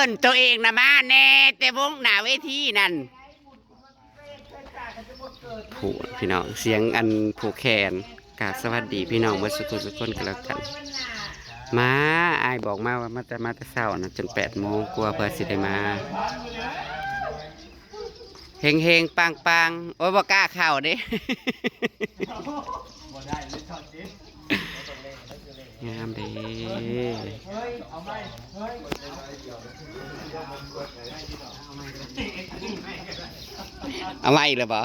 ญตัวเองนะมาแน่แต่วงหน้าเวทีนั่นผู้พี่น้องเสียงอันผูกแขนกราบสวัสดีพี่น้องมาสุขสุขคนกันแล้วกันมาอายบอกมาว่ามาแต่เช้านะจน8 โมงกลัวเพื่อสิได้มาเฮงเฮงปังปังโอ้ยบ่กล้าเข่าเด้งามเด้เอาไว้เลยบ่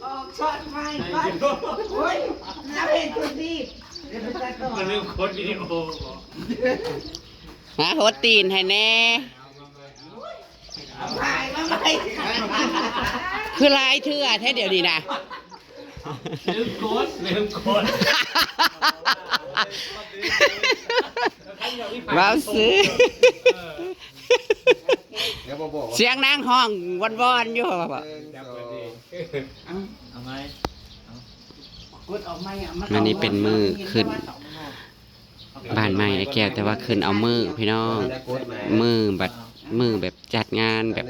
ออกช็อตใหม่ก่อนโอ้ยเราเห็นคนดีเดี๋ยวไปตัดต่อ มันเรื่องโค้ดวิดีโอ หาโหดตีนให้แน่ถ่ายมาใหม่ คือลายเถื่อแท้เดี๋ยวนี้นะ เรื่องโค้ดว้าวซื้อเสียงนางห้องวอนๆอยู่บ่เอาไหมมันนี่เป็นมือขึ้นบ้านใหม่ไอ้แก้วแต่ว่าขึ้นเอามือพี่น้องมือแบบจัดงานแบบ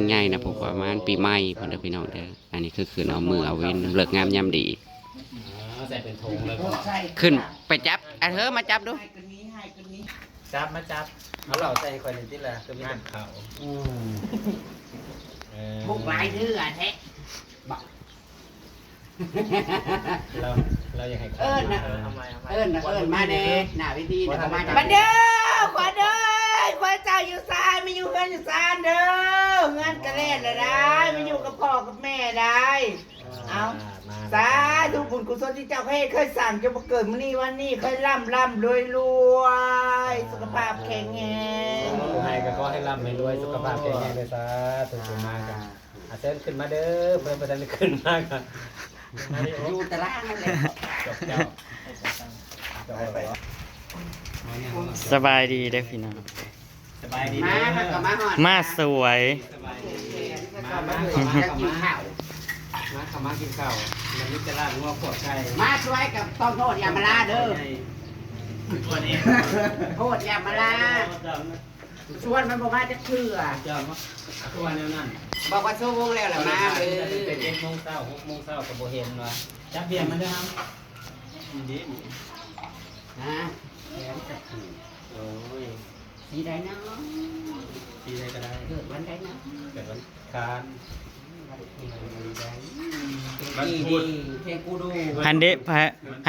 ใหญ่ๆนะผมประมาณปีใหม่พ่อเด้อพี่น้องเด้ออันนี้คือขึ้นเอามือเอาเว้นเลิกงามยามดีใส่เป็นธงเลยขึ้นไปจับเธอมาจับดูจับมาจับเอาเหล่าใส่คนนึงที่ละคือมีเขา บุกหลายเถื่อแท้เราอยากให้เอิญนะมาเด้หน้าวิธีนะมามาเด้อ ขวัญเด้อขวัญเจ้าอยู่ซ้ายไม่อยู่เงินอยู่ซานเด้อเงินกระเล่นเลยได้ไม่อยู่กับพ่อกับแม่ได้เอาสาธุบุญกุศลที่เจ้าเคยสั่งจะมาเกิดมื้อนี้วันนี้เคยร่ำรวยสุขภาพแข็งแรงให้ก็ให้ร่ำให้รวยสุขภาพแข็งแรงเลยซะถูกๆมากกันเต้นขึ้นมาเด้อเพื่อนประเด็นขึ้นมากกันอยู่ตารางนั่นแหละสบายดีเด้อพี่น้องสบายดีมาสวยมากินข้าวมันนี่จะลาบงัวขวดไก่มาช่วยกับต้องโทษอย่ามาลาเด้อโทษอย่ามาลาชวนมันบอกว่าจะเชื่อทุกวันนี้นั่นบอกว่าชั่วโมงแล้วแหละมาเลยเป็น7 โมงเช้า6 โมงเช้ากับโบเห็นวะจับเบียร์มันด้วยครับดีนะแขนจะถูกโอ้ยสีใดนะสีใดก็ได้เกิดวันใดนะเกิดวันคานเพลงกูดูฮัน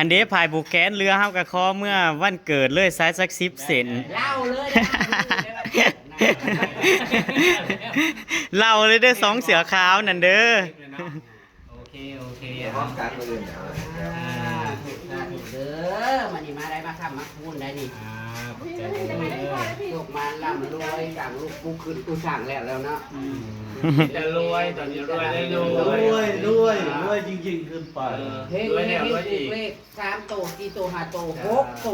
เดพายบุกแกนเรือเฮากับคอเมื่อวันเกิดเลยไซส์สัก10 เซนเล่าเลยเล่าเลยเด้อ2 เสือขาวนั่นเด้อโอเคพร้อมกันมาเลยเด้อมันนี่มาได้มาทำมาพูดได้นี่ลูกมาล่ำรวยสั่งลูกกูขึ้นกูสั่งแล้วเนาะจะรวยตอนนี้รวยได้รวยจริงๆขึ้นไปเฮ้ยเลข3 โต4 โต5 โต6 โต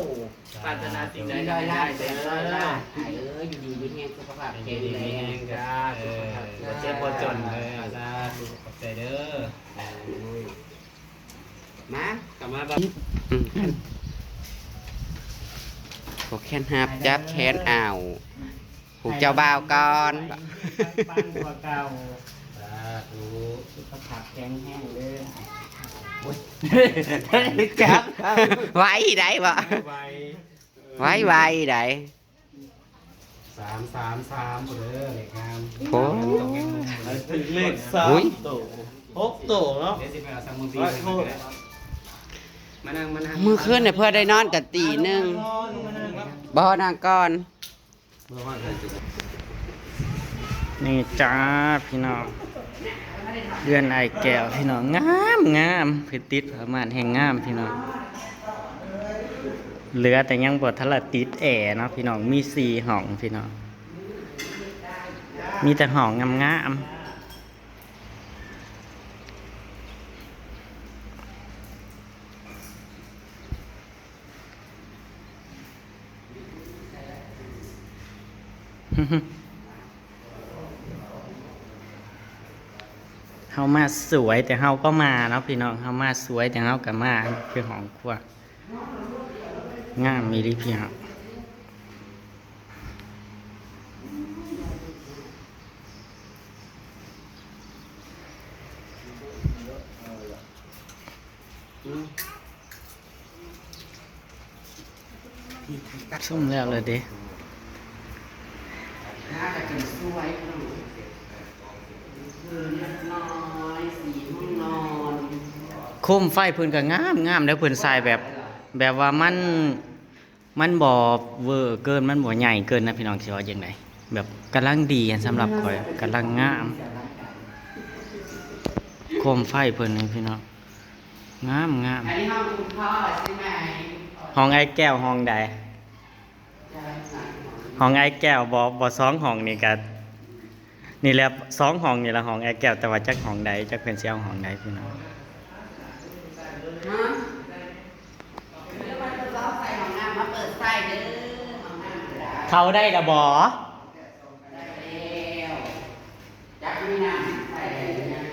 ปรารถนาสิ่งใดได้อยู่ดีอยู่เงี้ยสุขภาพแข็งแรงจ้าเจ็บปวดจนเลยจ้าขอบใจเด้อมากลับมาแบบผูกแขนหับจับแขนอ่าวผูกเจ้าบ่าวก่อนปั้นตัวเก่าสุขภาพแข็งแรงเลยจับไว้ได้บ่ไว้ได้3 เด้อเลขงามโอ้เลข3 โต6 โตเนาะเดี๋ยวสิไปเอา3 มือปีมานั่งมือขึ้นเนี่ยเพื่อได้นอนกันตี 1บ่นางก่อนนี่จ้าพี่น้องเดือนไอแก้วพี่น้องงามคือติดประมาณแห่งงามพี่น้องเหลือแต่ยังบ่ทันละติดแอร์เนาะพี่น้องมี4 ห้องพี่น้องมีแต่ห้องงามเฮามาสวยแต่เฮาก็มาเนาะพี่น้องเฮามาสวยแต่เฮาก็มาคือห้องครัวงามมีดิพี่น้อง ซุ่มแล้วเลยเด้ น่าจะเป็นสวยขนมคืนเล็กน้อยสีห้องนอน โคมไฟเพิ่นก็งามแล้วเพิ่นใส่แบบว่ามันบ่เวอร์เกินมันบ่ใหญ่เกินนะพี่น้องสิว่าจังไดแบบกำลังดีสำหรับข่อยกำลังงามโคมไฟเพิ่นนี่พี่น้องงาม อันนี้ห้องคุณพ่อใช่ไหม ห้องไอ้แก้วห้องใดห้องไอ้แก้วบ่สองห้องนี่ก็นี่แหละสองห้องนี่ละห้องไอ้แก้วแต่ว่าจักห้องใดจักเพิ่นสิเอาห้องใดพี่น้อง ฮะเดี๋ยวมันจะต้องใส่ห้องน้ำมาเปิดไฟเด้อห้องน้ำก็ได้ เขาได้ละบ่ ได้แล้วจักมีน้ำใส่ได้เลยนะ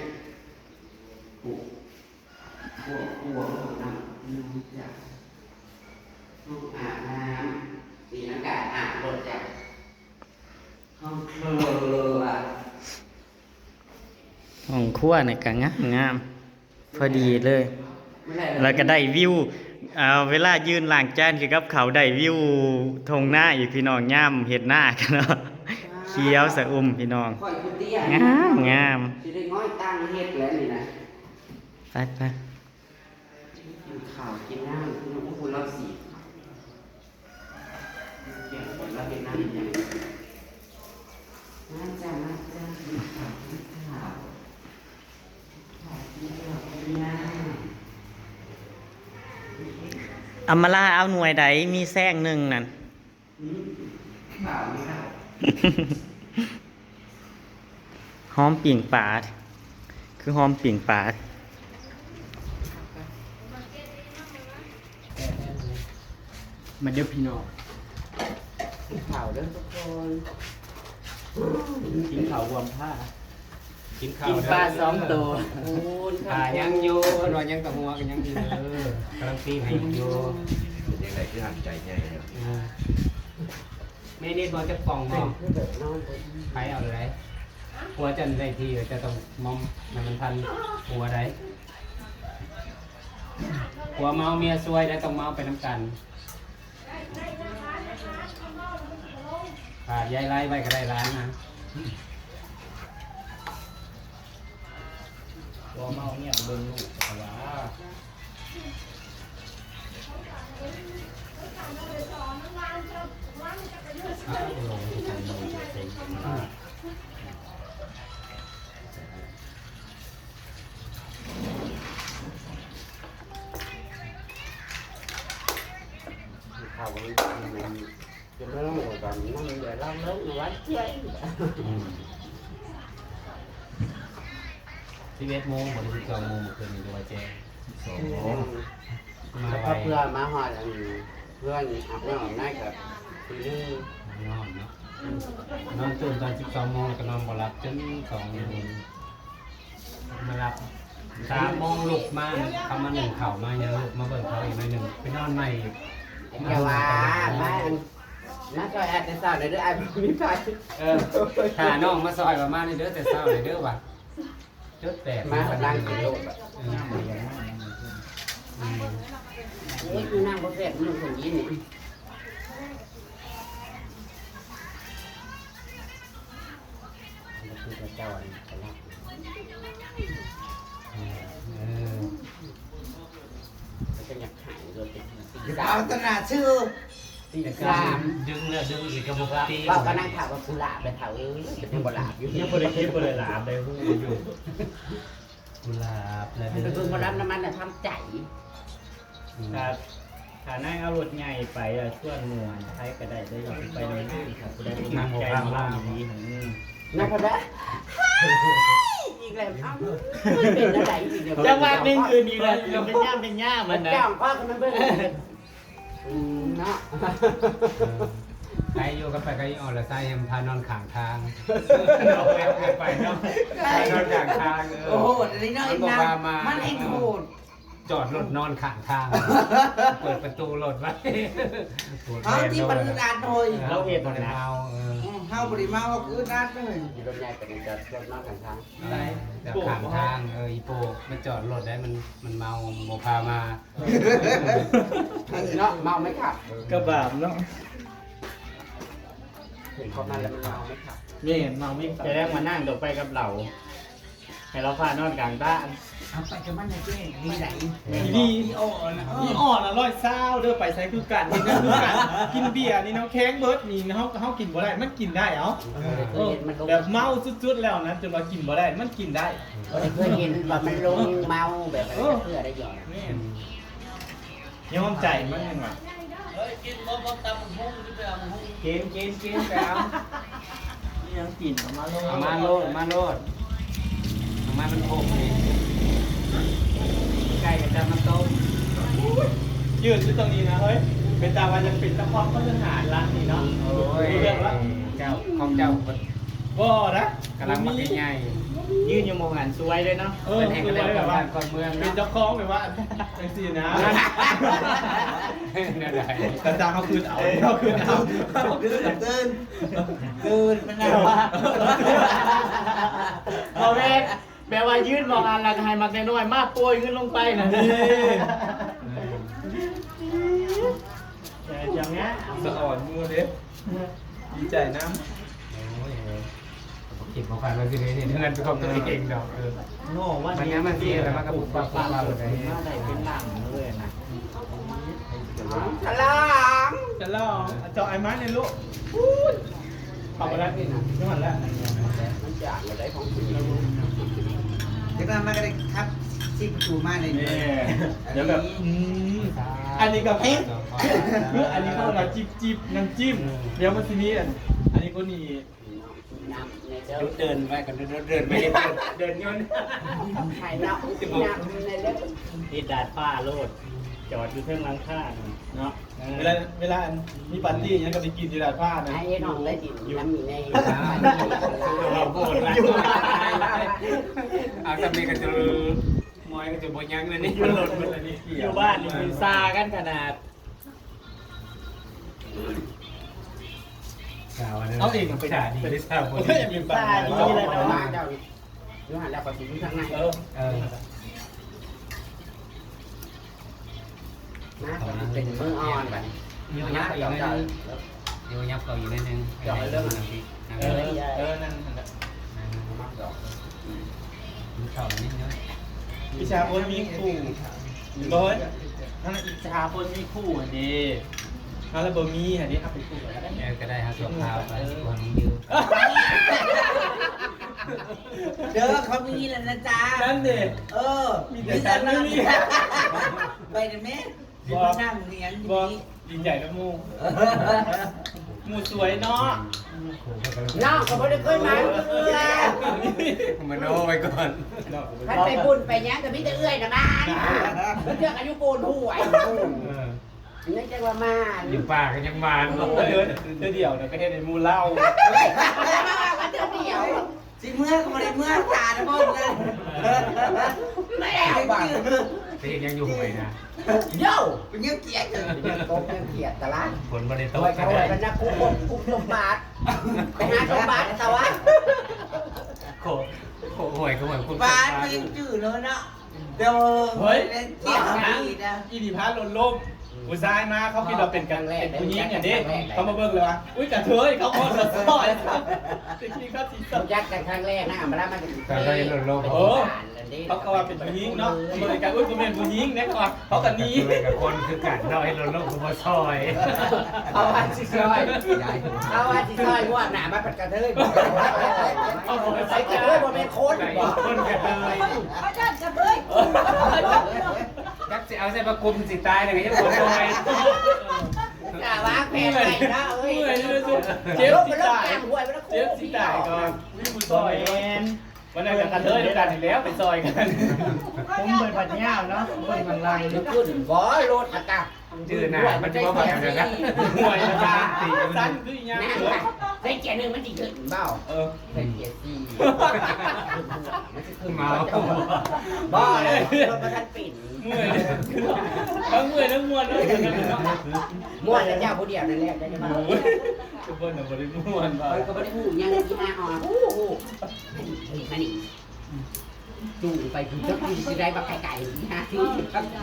ปุ๊บห้องน้ำจ้ะห้องอาบน้ำสีน้ำกาอาบรถจ้ะห้องเคลออ่ะ ห้องครัวนี่ก็งามพอดีเลย แล้วก็ได้วิวเวลายืนล้างจานคือกับเขาได้วิวทงหน้าอีกพี่น้องย่ำเห็ดหน้ากันเนาะเขียวสะอุ่มพี่น้อง ข่อยคุณเตี้ย งาม สิได้ง้อยตั้งเฮ็ดแล้วนี่นะ ไป กินข้าวกินน้ำกินน้ำคุณเราสีเกี่ยวกับเราเป็นน้ำอย่างมาจ้ากินข้าวกินข้าวกินข้าวกินน้ำ อำมาลาเอาหน่วยใดมีแซงหนึ่งนั่น ข้าวไม่ข้าว หอมปิ่งปลาคือหอมปิ่งปลามาเดี๋ยวพี่น้อง กินข้าวเด้อทุกคน กินข้าวรวมผ้ากินข้าว กินปลาสองตัว ผ้ายังอยู่นอนยังตะหัวกันยังอยู่กำลังปีให้อยู่ ยังไงคือหันใจใหญ่เนาะ แม่นิดบอกจะป่องบ่ใครเอาเลยหัวจันได้ทีจะต้องมอมมันทันหัวได้หัวเมาเมียซวยได้ต้องเมาไปน้ำกันขาดยายไล่ไปก็ได้ร้านนะหัวเมาเนี่ยเบิ่งลูกแต่ว่าลงที่ทำโดยเต็มข้าวมันจะเริ่มก่อนนั่งเดี๋ยวเราเริ่มวัดเจ๊ 11 โมงบริ12 โมงคืนนี้ด้วยเจ๊2 โมงมา แล้ว ไว ก็เพื่อมาหอดอันเพื่อนอาบน้ำได้กับทีนึง นอนเนาะนอนตื่นตอน12 โมงแล้วก็นอนบ่หลับจน2 โมงมารับ3 โมงลุกมาเขามาหนึ่งเข่ามายังลุกมาเบิกเขาอีกหน่อยหนึ่งไปนอนใหม่อีก อย่าว่าบ้านน้าจอยอาจจะสาวเลยเด้อไอ้มีไฟ ถ้าน้องมาซอยประมาณนี้เด้อแต่เศร้าเลยเด้อว่ะจุดแตก มากับนั่งกินโลกแบบโอ้ยนั่งบนเตียงมันคนยิ้มนี่คือเจ้าอันนี้ก็รับมันจะอยากหายเลยเป็นสาวตนาชื่อ สามดึงเลยดึงอีกกระบอกตี ว่าก็นั่งถามว่ากุหลาบไปเถาเป็นยังกุหลาบอยู่ ยังบริคิดบริลาบเลยพูดอยู่กุหลาบเลย มันเป็นมารับน้ำมันน่ะทำใจ ครับถ้านั่งเอารถใหญ่ไปส่วนหน่วยใช้ก็ได้ได้อย่างไปเลยครับได้นั่งใจมาดีของ นั่งพอได้อีกแล้วเอ้าเป็นอะไรอีกเดี๋ยว จังหวะหนึ่งคืนดีเลยเป็นย่ามันนะ เจ้าพ่อกันมันเบิ่งเนาะ ใครอยู่กับไปก็อ่อนละไส้ยังพานอนข้างทางเอาไปเนาะนอนข้างทาง โอ้โหอันนี้เนาะอีกนะมันเองโหด จอดรถนอนข้างทาง เปิดประตูรถไว้ เอาที่มันคือดานโดย เราเห็นตอนเช้า เฮาบริมาว่าคือดานไปเลยรถใหญ่ไปกันจะรถนอกข้างทาง อะไรแบบข้างทางอีโปมันจอดรถได้มันเมาโมพามา เนาะเมาไหมครับ กระบาดเนาะ เห็นเขามาแล้วมันเมาไหมครับ แม่เมาไม่ จะได้มานั่งตกไปกับเราให้เราพานอนกลางบ้าน เอาไปกับมันนะเจ้ดีไหน ดีอ่อนนะอ่อนร้อยเศร้าเด้อไปใช้คือกันนี่นะคือกันกินเบียร์นี่น้ำแข็งเบิร์ดนี่เขากินบ่ได้มันกินได้เอ้าแบบเมาสุดๆแล้วนะจนว่ากินบ่ได้มันกินได้ เคยเห็นว่ามันลงเมาแบบเพื่อได้หยอด แม่ยอมใจมันยังไง กินไปเอา ยังกินมาโล เอามาโลดมาโลดเอามามันโค้งนี่ใกล้จะมาต้ม ยืนอยู่ตรงนี้นะเฮ้ยเป็นตาวันยังเป็นตะพร้อมก็จะหาร้านนี่เนาะ โอ้ย เรื่องละ เจ้าของเจ้า บ่นะ กำลังมาใหญ่ ยืนอยู่มองหันสวยเลยเนาะ เป็นแห่งกันแบบว่า ก่อนเมือง เป็ นะ นเจ้าของแบบว่าจังซี่นะ นั่นแหละ กระจาเขาคืนเอาเขาคืนเอา ตื่นมันน่าว่า พอแม่แปลว่ายืนมองอันละให้มักน้อยๆมากโปรยขึ้นลงไปนะนี่อย่างเงี้ย สะอ่อนมือเด้ดีใจน้ กินของขวัญวันที่นี้นี่เงินเป็นของตัวเองดอก โง่ว่า มันเนี้ยมันเสียแล้วมันกระปุกปลาปลาเลย มาได้เป็นหลังเลยนะ ฉลาม ำจะลองเจาะไอ้ไม้ในลูกขอบไปแล้วนี่จังหวัดแล้ว มันจะอะไรของคุณเดี๋ยวก็มากันเลยครับซิปจูมาเลย นี่เดี๋ยวแบบอันนี้กับอันนี้ก็เราจิบน้ำจิ้มเดี๋ยวมันทีนี้อันนี้ก็นี่ น้ำในเจ้า เดินไปกันเดินไปเดินยนต์ ไข่น้ำในเล็บ ที่ดาดฟ้าโลดจอดอยู่เพิ่งหลังคาเนาะ เวลามีปาร์ตี้ยังก็ไปกินที่ร้านผ้านะ ไอ้น้องได้ดิน้ำมีใน เราโกรธแล้วเอาจำนี้ก็จะมอยก็จะบอยังเลยนี่ มันหล่นมันอะไรนี่ อยู่บ้านอยู่ซากันขนาด เอาเองไป จ่าดีได้ทราบคน เฮ้ยมีปลา นี่ ดี เล เลย ย นะ นะ มาเจ้าอยู่หันแล้วก็สิอยู่ทางใน เออ นะเป็นมืออ่อนแบบ ยูยับเขาอยู่ในนึงยูยับเขาอยู่ในนึง เออนั่น เขานิดนึง วิชาคนมีคู่บอยนั่นอิจฉาคนมีคู่อันนี้แล้วบ่มีอันนี้เอาไปคู่กัน ก็ได้ครับตัวขาวไปตัวนี้ยืม เด้อเขามีแล้วนะจ๊ะ นั่นเด็ก เออ มีแต่ฉันไม่มี ไปเด้แม่ดีนั่งเรียน บอกยิงใหญ่นะมูมูสวยเนาะ น้องก็บ่ได้เคยมาเอื้อ มาโน้ไปก่อน ท่านไปบุญไปยังก็มีแต่เอื้อยนะบ้านเรื่องอายุปูนห่วยนี่จังว่ามา อยู่ป่ากันยังมา เดี๋ยวก็เห็นในมูเล่า เฮ้ยมาเดี๋ยวสิเมื่อก็บ่ได้เมื่อตานะบ่เลยไม่เอาบ้าง แต่ยังอยู่ห่วยนะ โย่เป็นยังเกียดยังกบยังเกียดตะละ ผลบริโภ โอ้ ค ยเขาเป็นนักคุกคุกสมบัติไปหาสมบัติแต่ว่า โคห่วยก็ห่วยคุณ บ้านมันยังจืดเลยเนาะเดี๋ยว เฮ้ย เกี่ยวกันอีกนะ อีดีพัทลนล่มผู้ชายมาเขาคิดเราเป็นกันเป็นผู้หญิงอย่างนี้เขามาเบิ่งเลยว่าอุ้ยกระเทยเขาคนละซอยจริงๆเขาสีสั รู้จักกันครั้งแรกนะมาแล้วมัน เขาก็ว่าเป็นผู้หญิงเนาะบริการอุ้ยกูเป็นผู้หญิงเนี่ยเขากันนี้ กับคนคือกันน้อยเราโลกมาซอย เอาว่าสิซอยเอาว่าสิซอยพวกหนามาเป็นกระเทยใส่กระเทยบ่เป็นคนบ่ คนกันเลย เขาจัดกระเทย จักสิเอาใส่ประกุมสิตายเลยก็ยังบ่ซอย อย่าวางแผนไปนะเอ้ย เจ็บ ลบ สิ ไปลบ ตาย กลางหวยไปแล้ว เจ็บสิตายก่อนวิ่งมือซอยวันนั้นกับกระเทยด้วยกันอีกแล้วไปซอยกัน ผมเปิดปัดเงาเนาะเปิดข้างล่าง ลุกขึ้นบ่รถอากาศ ชื่อหน้ามันจะมาแบบนั้นนะ ห่วยนะจ๊ะสั้นคือยัง นะ เลย ได้เกียร์หนึ่งมันจะขึ้นเปล่า เออ ได้เกียร์สี่ เมา บ่เลยรถมันทันปิ่น เมื่อยทั้งเมื่อยทั้งมวนเลย ม้วนแล้วเจ้าผู้เดียวนั่นแหละได้ไหม ทุกคนน่ะบริมวนป่ะ เฮ้ยก็ไม่ได้หูยังกินอาหารหูมานี่จูงไปคือจะกินสิได้บักไก่ๆนี่ฮะที่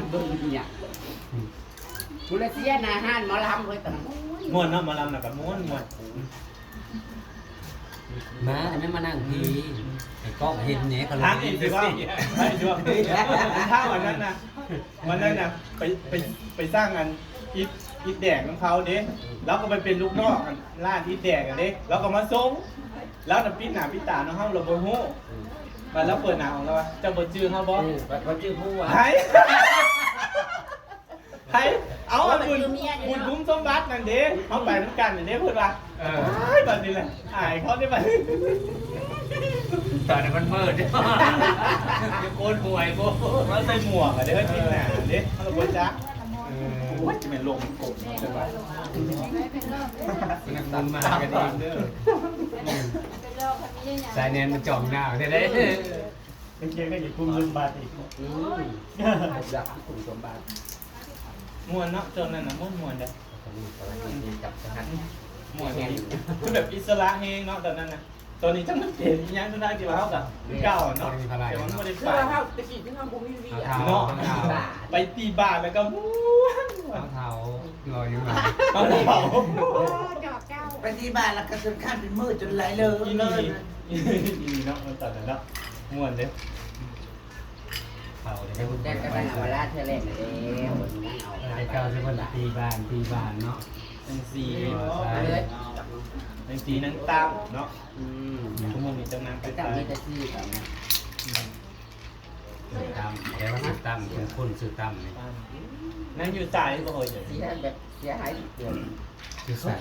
เบิ่งเนี่ย บุรเซียนาห้านหมอลำเฮ้ยแต่ ม่วนเนาะมาลำน่ะกับม่วน มาแต่ไม่มานั่งทีไอ้กล้องเห็นเนี่ยเขาเลย ทางอีกสิว่าให้สิว่าถ้าวันนั้นนะไปสร้างงานอิฐแดงของเขาเด้แล้วก็ไปเป็นลูกน้องกันร้านอิฐแดงกันเด้แล้วก็มาส่งแล้วน่ะปิดหน้าปิดตาน้องเฮาเราบ่ฮู้มาแล้วเปิดหน้าของเราว่าเจ้าบ่ชื่อเฮาบ่ เขาชื่อผู้ว่า ไผไผเอาบุญคุ้มสมบัตินั่นเด้เฮาไปนำกันนั่นเด้เพิ่นว่าไอ้บัดนี้แหละอายเขาได้บัด ตอนนั้นมันมืดจะโกนป่วยโก มาใส่หมวกอ่ะเด้อปิดหน้าเด้เฮาบ่จักว่าจะเป็นลมกบเนาะจังหวะ นักบุญมากันเองเด้อสายแนนมันจ่องหน้าได้เลย เป็นเกียร์ก็อย่าคุ้มลืมบาทอีก อยากให้คุณสมบัติ มวนเนาะจนนั่นน่ะมวนเด้อ จับสหัส มวนคือแบบอิสระเฮงเนาะตอนนั้นน่ะตอนนี้จังมันเป็นยังจนได้ที่ว่าเฮากับเก่าเนาะแต่มันบ่ได้ คือ ไป ว่าเขาตะกี้ที่เขาบุ้งวี เท้า เนาะ เท้า ไปตีบาทแล้วก็ม้วน เท้าลอยอยู่หลัง เอาเผา ไปที่บ้านแล้วก็จนขั้นเป็นมืดจนไหลเลย อีนี่เนาะตอนนั้นเนาะม่วนเด้อ เท้าเลย แจ้งกันไปเอาเวลาเธอเล่นเลย ไอ้เก้าจะคนตีบ้านเนาะ จังซี เลย จังซีนั่งตามเนาะชั่วโมงนี้จังนั้นไป จับ ตาย มีแต่ชื่อกันนะ ตามแต่ว่าซื้อตั้มเป็นคนซื้อตั้มนี่ นั่งอยู่ตายก็โหย เสียแบบเสียหายเกิน ซื้อใส่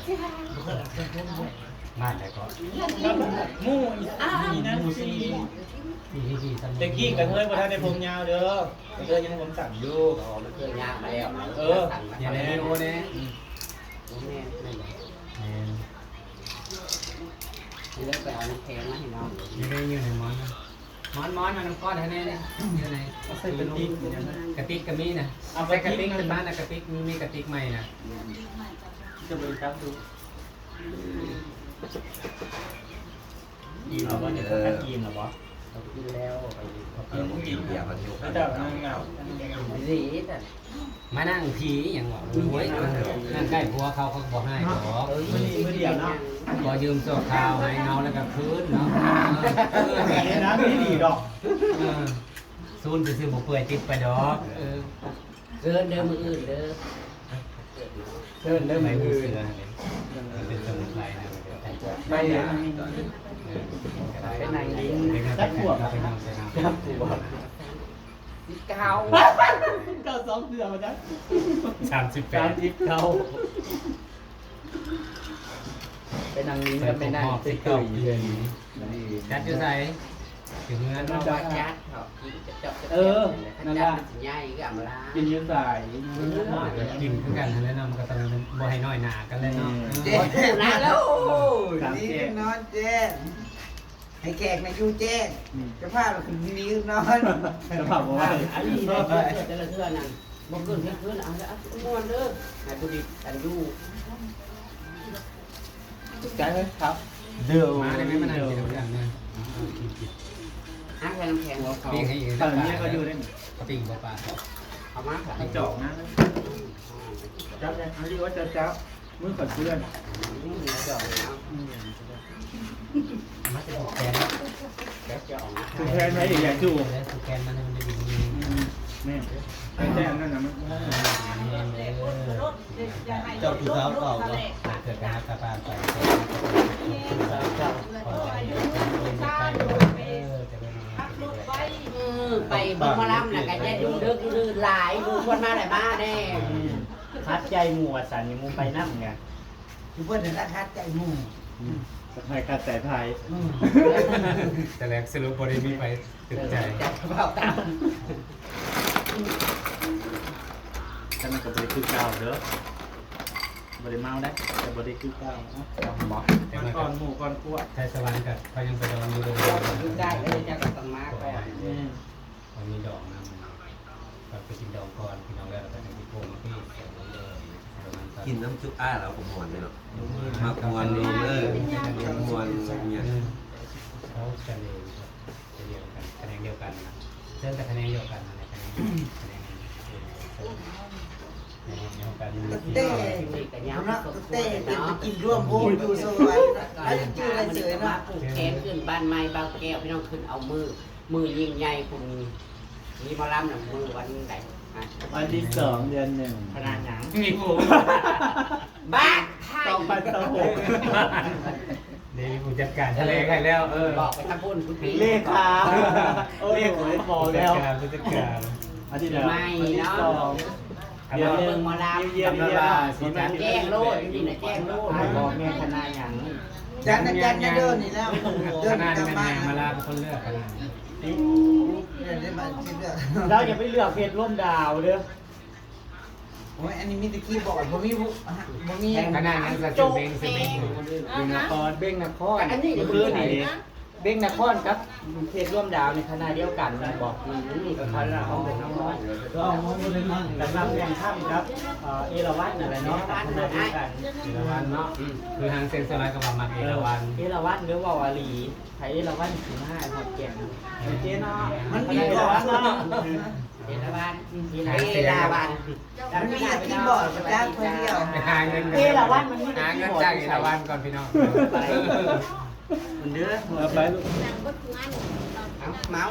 บ้านไหนก็ มู่อีนั่นซี ที่ตั้ม ตะกี้กระเทยบ่ทันได้ผมยาวเด้อกระเทยยังผมสั่นอยู่ มันเคยยากมาแล้ว อย่างนี้โอ้เนี่ย แม่ไม่ไหวเลิกไปเอาน้ำแข็งมาให้น้อง ยังไม่อยู่ในมอนมันน้ำก้อนแน่เนี่ยอยู่ใน ใส่เป็นติ๊กอย่างนั้น กระติกกระมีนะใส่กระติกเป็นบ้านนะกระติกมีกระติกใหม่นะ จะไปครับดูอิ่มแล้วบ่เนี่ยกันอิ่มแล้วบ่ เขากินแล้วไป กินเบียร์มันอยู่ไม่ได้นั่งเหงา ดีแต่ มานั่งผีอย่างหวะโอ้ยนั่งใกล้ผัวเขาบอกให้หรอก มื้อนี้มื้อเดียวเนาะ พอยืมตัวข้าวให้เงาแล้วก็คืนเนาะ นี่นะนี่ดีดอก ซูนไปซื้อบุเปื่อยติดไปดอก เกินเดิมมืออื่นเด้อ เชิญเริ่มใหม่มือเสือเป็นสมุนไพรนะ ไปเนี่ย เป็นนางลิ้น จับขวบไปนำไปนำ ครับกูว่า เก้า เก้าสองเดือนมาจ้ะ 38 30เก้า เป็นนางลิ้น เป็ ก็ น เป็น น นาง หอบสิเก่าปีจัดอยู่ใส่ถึงเงิน เรา เนาะ ว่าจัดเขากินจับใหญ่ก็อำลา กินยืดสาย กินคือกันแล้วเนาะมันก็ต้องบ่ให้น้อยหนากันเลยเนาะ เจ๊นะแล้ว นี่นอนแจ้งให้แขกมาอยู่แจ้งจะพาเราคืนนี้นอน จะผ่าบอกว่า อันนี้ได้เจอเทื่อนั่นบ่เกินเพื่อนเอาละม่วนเด้อให้ผู้ดีกันอยู่ ใจไหมครับ เดือมาได้ไหมมานั่งกินกันเนี่ย หาแค่น้ำแข็งเราเขา ปิ้งให้อีก ตอนนี้ก็อยู่ได้ ปิ้งบ่ปลา เอามาค่ะ จอกนะจับเลยอันนี้ว่าจะจับมือขดเพื่อน จอกแล้ว มาจะแกน แล้วจะออกมา คือแทนไหมอย่างจู่ แล้วสแกนมันจะดี แม่ไอ้แจ้งนั่นนะมัน เจ้าคือสาวเก่าเนาะเกิดการตาปานไปจะไป ไปบ่มาล้ำน่ะก็จะดูเด้อดูหลายดูคนมาหลายบ้านแน่ คัดใจหมู่สันนี่มูไปนั่งไง คือเพื่อนราคาใจหมู่ สะพายกัดสายพาย แต่แรกสรุปบริมีไปติดใจ จับกระเป๋าตาม แต่มันก็บริคือเก่าเด้อบริเมาได้แต่บริคือเก่าก่อนหมู่ก่อนกลัว ไทยสวรรค์กับเขายังไปดองอยู่เลย ดูได้ก็จะต้องมาก่อน เขามีดอกนะมันไปกินดองก่อนกินดองแล้วเราไปกินโป่งมาพี่ กินน้ำซุปอ้าเราก็มวนเลยเนาะมักมวนนี่เลยมวนเนี่ย เขาจะเดียวกันคะแนนเดียวกันนะเริ่มแต่คะแนนเดียวกันอะไรคะแนนคะแนนเดียว กันมี เต้เนาะเต้เป็นไปกินร่วมโฮมอยู่สวรรค์อันนี้ชื่ออะไรเสย มา เนาะ ปลูกแขนขึ้นบ้านไม้บางแก้วพี่น้องขึ้นเอามือยิ่งใหญ่คุณมีหมอลำหนังมือวันไหน วันที่2 เดือน 1 ขนาดหนัง มีกู บ้า ต้องไปตะหก เดี๋ยวผู้จัดการทะเลให้แล้วบอกไปทำบุญคุณพี่ เลขาเลขาบอกแล้ว ผู้จัดการ อาทิตย์ละ ไม่เนาะ เดือน เบิ่งหมอลำ เยี่ยมเยี่ยมสีจัน แจ้งโลดนี่นะแจ้งโลดบอกแม่คณะหยัง จันนะเดินนี่แล้วเดิ ข น นาด กลับ แม่ บ้าน มาลาเป็นคนเลือกขนาด ได้มาชิมเด้อ เราอย่าไปเลือกเพจร่วมดาวเด้อ โอ้ยอันนี้มีตะกี้บอกบ่มีบ่มี ขนาดนั้นจะเป็นเบงเป็นเบง บิงนครเบ้งนครคือนี่เบ้งนครครับเพจร่วมดาวในคณะเดียวกันนะบอกนี่ก็คณะของเป็นน้องๆก็เอาน้องๆเลยมั่งแต่นำอย่างข้ามครับเอราวัณอะไรเนาะคณะเดียวกัน เอราวันเนาะคือทางเซนสไลด์กับมาเอราวัน เอราวัณหรือว่าวาลีไทยเอราวัณ15หอดแก่งเจ๊เนาะ มันมี เอ ก่อ ราวัน น เนาะ เอราวัน มันมีตะกี้บอกประจ้าคนเดียว หาเงิน เอราวัณมันมี หาเงินจากเอราวันก่อนพี่น้อง มันเด้อไปลูก เมา